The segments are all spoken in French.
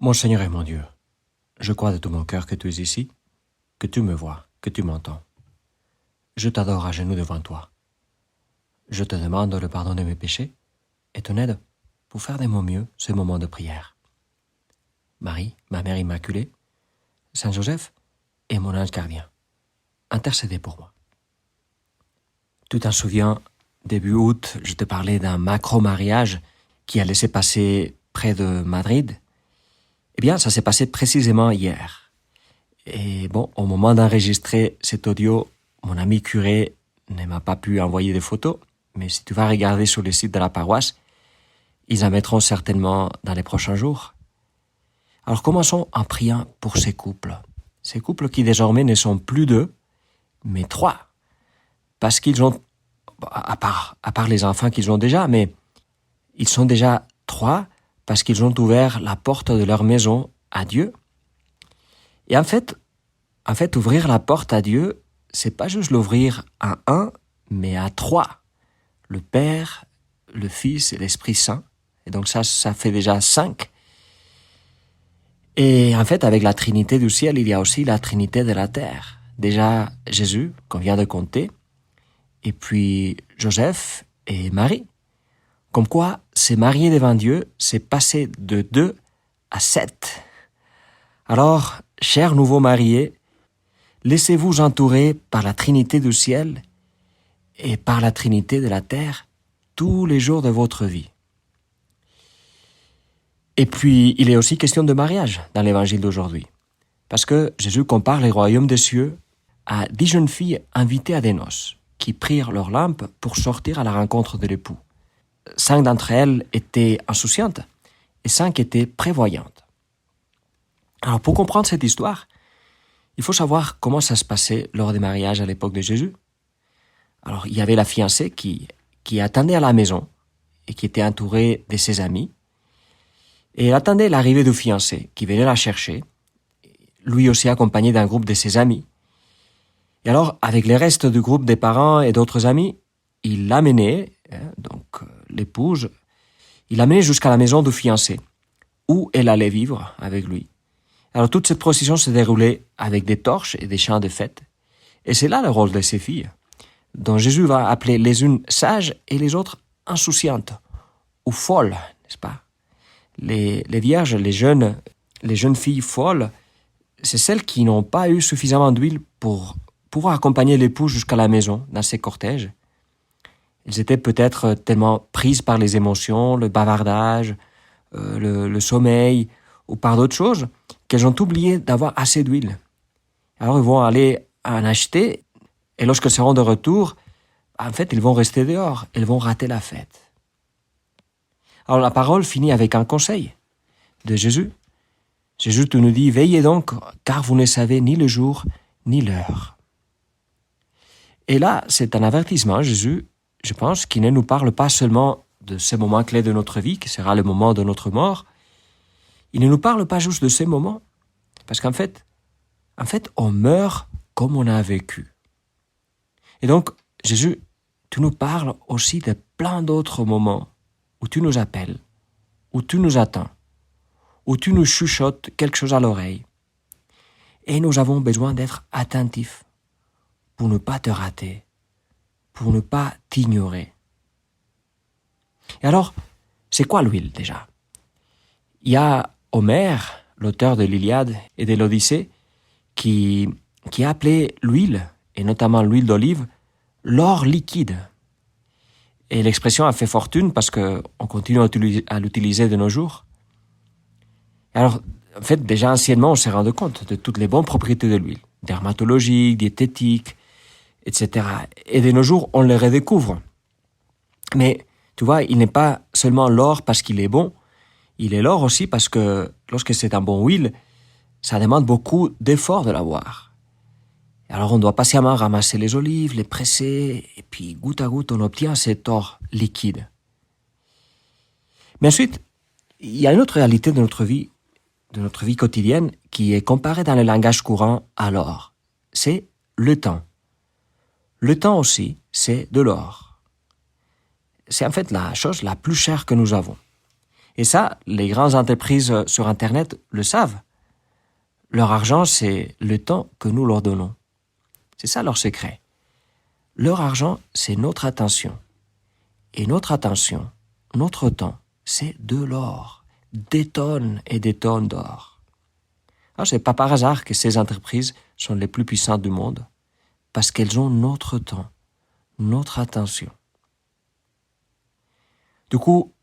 Mon Seigneur et mon Dieu, je crois de tout mon cœur que tu es ici, que tu me vois, que tu m'entends. Je t'adore à genoux devant toi. Je te demande le pardon de mes péchés et ton aide pour faire de mon mieux ce moment de prière. Marie, ma mère immaculée, Saint Joseph et mon ange gardien, intercédez pour moi. Tu t'en souviens, début août, je te parlais d'un macro-mariage qui allait se passer près de Madrid. Eh bien, ça s'est passé précisément hier. Et bon, au moment d'enregistrer cet audio, mon ami curé ne m'a pas pu envoyer des photos, mais si tu vas regarder sur le site de la paroisse, ils en mettront certainement dans les prochains jours. Alors commençons en priant pour ces couples qui désormais ne sont plus deux, mais trois, parce qu'ils ont, à part les enfants qu'ils ont déjà, mais ils sont déjà trois parce qu'ils ont ouvert la porte de leur maison à Dieu. Et en fait, ouvrir la porte à Dieu, c'est pas juste l'ouvrir à un, mais à trois. Le Père, le Fils et l'Esprit Saint. Et donc ça fait déjà 5. Et en fait, avec la Trinité du ciel, il y a aussi la Trinité de la terre. Déjà Jésus, qu'on vient de compter, et puis Joseph et Marie. Comme quoi, se marier devant Dieu, c'est passer de 2 à 7. Alors, chers nouveaux mariés, laissez-vous entourer par la Trinité du ciel et par la Trinité de la terre tous les jours de votre vie. Et puis, il est aussi question de mariage dans l'évangile d'aujourd'hui. Parce que Jésus compare les royaumes des cieux à 10 jeunes filles invitées à des noces, qui prirent leur lampe pour sortir à la rencontre de l'époux. 5 d'entre elles étaient insouciantes et 5 étaient prévoyantes. Alors, pour comprendre cette histoire, il faut savoir comment ça se passait lors des mariages à l'époque de Jésus. Alors, il y avait la fiancée qui attendait à la maison et qui était entourée de ses amis. Et elle attendait l'arrivée du fiancé qui venait la chercher, lui aussi accompagné d'un groupe de ses amis. Et alors, avec les restes du groupe des parents et d'autres amis, il l'amenait, donc l'épouse, il l'amenait jusqu'à la maison du fiancé, où elle allait vivre avec lui. Alors toute cette procession se déroulait avec des torches et des chants de fête. Et c'est là le rôle de ces filles, dont Jésus va appeler les unes sages et les autres insouciantes, ou folles, n'est-ce pas? Les vierges, les jeunes filles folles, c'est celles qui n'ont pas eu suffisamment d'huile pour pouvoir accompagner l'époux jusqu'à la maison dans ses cortèges. Elles étaient peut-être tellement prises par les émotions, le bavardage, le sommeil, ou par d'autres choses, qu'elles ont oublié d'avoir assez d'huile. Alors ils vont aller en acheter, et lorsqu'elles seront de retour, en fait, ils vont rester dehors, elles vont rater la fête. Alors la parole finit avec un conseil de Jésus. Jésus nous dit, veillez donc, car vous ne savez ni le jour ni l'heure. Et là, c'est un avertissement, Jésus, je pense, qui ne nous parle pas seulement de ce moment clé de notre vie, qui sera le moment de notre mort. Il ne nous parle pas juste de ces moments, parce qu'en fait, on meurt comme on a vécu. Et donc, Jésus, tu nous parles aussi de plein d'autres moments où tu nous appelles, où tu nous attends, où tu nous chuchotes quelque chose à l'oreille. Et nous avons besoin d'être attentifs pour ne pas te rater, pour ne pas t'ignorer. Et alors, c'est quoi l'huile déjà? Il y a Homère, l'auteur de l'Iliade et de l'Odyssée, qui a appelé l'huile, et notamment l'huile d'olive, l'or liquide. Et l'expression a fait fortune parce qu'on continue à l'utiliser de nos jours. Alors, en fait, déjà anciennement, on s'est rendu compte de toutes les bonnes propriétés de l'huile, dermatologiques, diététiques, etc. Et de nos jours, on les redécouvre. Mais, tu vois, il n'est pas seulement l'or parce qu'il est bon, il est l'or aussi parce que lorsque c'est un bon huile, ça demande beaucoup d'efforts de l'avoir. Alors on doit patiemment ramasser les olives, les presser, et puis goutte à goutte on obtient cet or liquide. Mais ensuite, il y a une autre réalité de notre vie quotidienne qui est comparée dans le langage courant à l'or. C'est le temps. Le temps aussi, c'est de l'or. C'est en fait la chose la plus chère que nous avons. Et ça, les grandes entreprises sur Internet le savent. Leur argent, c'est le temps que nous leur donnons. C'est ça leur secret. Leur argent, c'est notre attention. Et notre attention, notre temps, c'est de l'or. Des tonnes et des tonnes d'or. Alors, c'est pas par hasard que ces entreprises sont les plus puissantes du monde, parce qu'elles ont notre temps, notre attention. Du coup,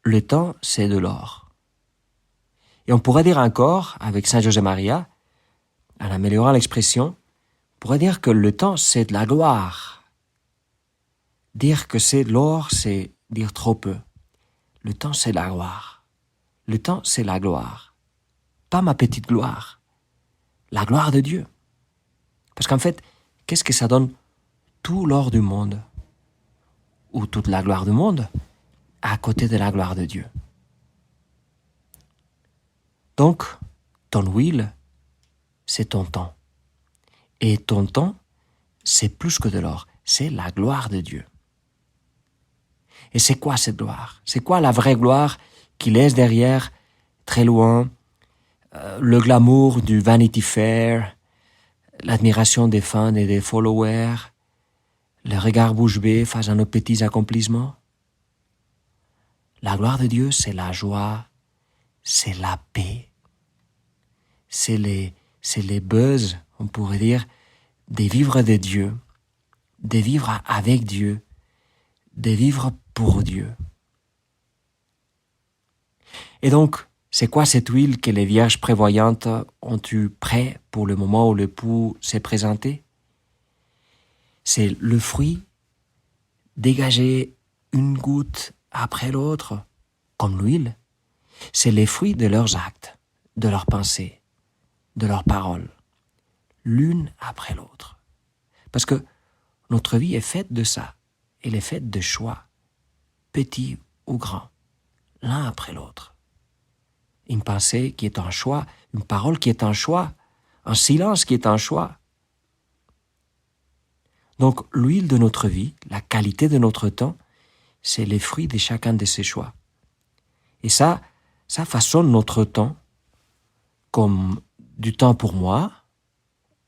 le temps, c'est de l'or. Et on pourrait dire encore, avec Saint José Maria, en améliorant l'expression, on pourrait dire que le temps, c'est de la gloire. Dire que c'est de l'or, c'est dire trop peu. Le temps, c'est la gloire. Le temps, c'est la gloire. Pas ma petite gloire. La gloire de Dieu. Parce qu'en fait, qu'est-ce que ça donne tout l'or du monde, ou toute la gloire du monde, à côté de la gloire de Dieu? Donc, ton huile, c'est ton temps. Et ton temps, c'est plus que de l'or, c'est la gloire de Dieu. Et c'est quoi cette gloire? C'est quoi la vraie gloire qui laisse derrière, très loin, le glamour du Vanity Fair, l'admiration des fans et des followers, le regard bouche bée face à nos petits accomplissements? La gloire de Dieu, c'est la joie, c'est la paix, c'est les buzz, on pourrait dire, de vivre de Dieu, de vivre avec Dieu, de vivre pour Dieu. Et donc, c'est quoi cette huile que les vierges prévoyantes ont eu prêt pour le moment où l'époux s'est présenté? C'est le fruit dégagé une goutte après l'autre, comme l'huile. C'est les fruits de leurs actes, de leurs pensées, de leurs paroles, l'une après l'autre. Parce que notre vie est faite de ça. Elle est faite de choix, petits ou grands, l'un après l'autre. Une pensée qui est un choix, une parole qui est un choix, un silence qui est un choix. Donc, l'huile de notre vie, la qualité de notre temps, c'est les fruits de chacun de ces choix. Et ça façonne notre temps comme du temps pour moi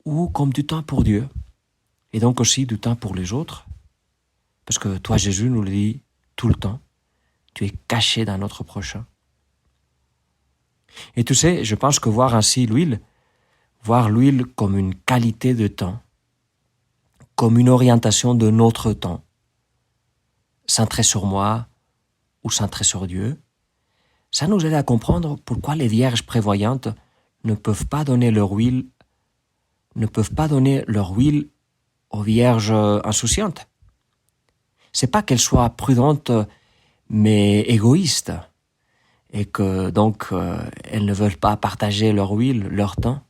ou comme du temps pour Dieu. Et donc aussi du temps pour les autres. Parce que toi, Jésus nous le dit tout le temps. Tu es caché dans notre prochain. Et tu sais, je pense que voir ainsi l'huile, voir l'huile comme une qualité de temps, comme une orientation de notre temps, centré sur moi ou centré sur Dieu, ça nous aide à comprendre pourquoi les vierges prévoyantes ne peuvent pas donner leur huile aux vierges insouciantes. C'est pas qu'elles soient prudentes, mais égoïstes, et que donc elles ne veulent pas partager leur huile, leur temps.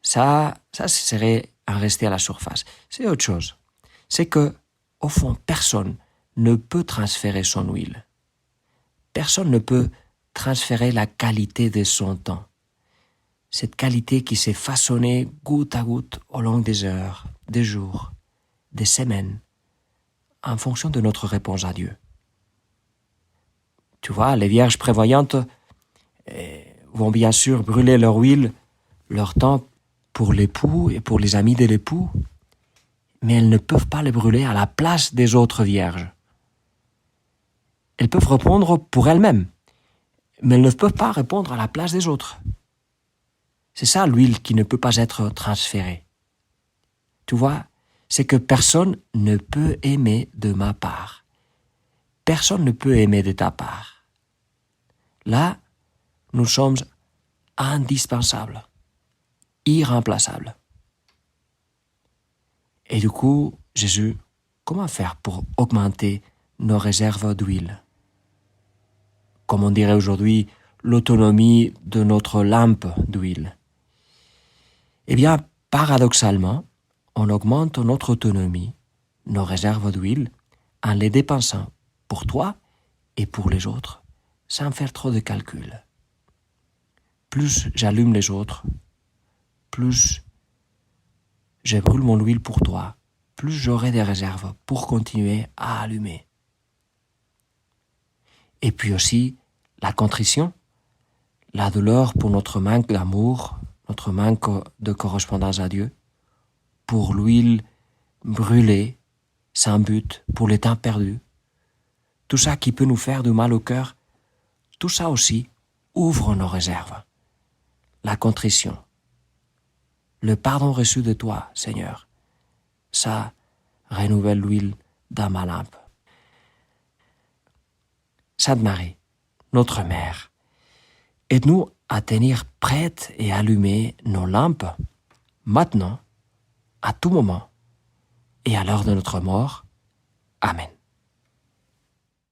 Ça serait à rester à la surface. C'est autre chose. C'est que, au fond, personne ne peut transférer son huile. Personne ne peut transférer la qualité de son temps. Cette qualité qui s'est façonnée goutte à goutte au long des heures, des jours, des semaines, en fonction de notre réponse à Dieu. Tu vois, les vierges prévoyantes vont bien sûr brûler leur huile, leur temps pour l'époux et pour les amis de l'époux, mais elles ne peuvent pas les brûler à la place des autres vierges. Elles peuvent répondre pour elles-mêmes, mais elles ne peuvent pas répondre à la place des autres. C'est ça l'huile qui ne peut pas être transférée. Tu vois, c'est que personne ne peut aimer de ma part. Personne ne peut aimer de ta part. Là, nous sommes indispensables, irremplaçables. Et du coup, Jésus, comment faire pour augmenter nos réserves d'huile? Comme on dirait aujourd'hui, l'autonomie de notre lampe d'huile. Eh bien, paradoxalement, on augmente notre autonomie, nos réserves d'huile, en les dépensant pour toi et pour les autres, sans faire trop de calculs. Plus j'allume les autres, plus je brûle mon huile pour toi, plus j'aurai des réserves pour continuer à allumer. Et puis aussi, la contrition, la douleur pour notre manque d'amour, notre manque de correspondance à Dieu, pour l'huile brûlée, sans but, pour les temps perdus, tout ça qui peut nous faire du mal au cœur, tout ça aussi ouvre nos réserves. La contrition, le pardon reçu de toi, Seigneur, ça renouvelle l'huile dans ma lampe. Sainte Marie, notre Mère, aide-nous à tenir prêtes et allumées nos lampes, maintenant, à tout moment, et à l'heure de notre mort. Amen.